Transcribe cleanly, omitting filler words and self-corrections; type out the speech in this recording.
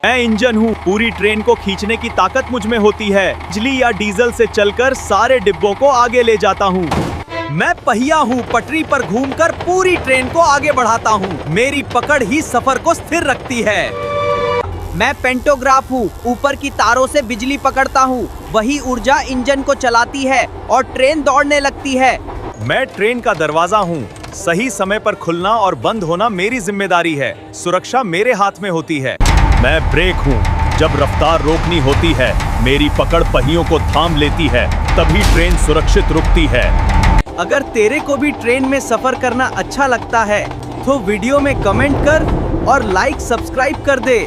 मैं इंजन हूँ, पूरी ट्रेन को खींचने की ताकत मुझ में होती है। बिजली या डीजल से चलकर सारे डिब्बों को आगे ले जाता हूँ। मैं पहिया हूँ, पटरी पर घूमकर पूरी ट्रेन को आगे बढ़ाता हूँ। मेरी पकड़ ही सफर को स्थिर रखती है। मैं पेंटोग्राफ हूँ, ऊपर की तारों से बिजली पकड़ता हूँ। वही ऊर्जा इंजन को चलाती है और ट्रेन दौड़ने लगती है। मैं ट्रेन का दरवाजा हूँ, सही समय पर खुलना और बंद होना मेरी जिम्मेदारी है। सुरक्षा मेरे हाथ में होती है। मैं ब्रेक हूँ, जब रफ्तार रोकनी होती है मेरी पकड़ पहियों को थाम लेती है, तभी ट्रेन सुरक्षित रुकती है। अगर तेरे को भी ट्रेन में सफर करना अच्छा लगता है तो वीडियो में कमेंट कर और लाइक सब्सक्राइब कर दे।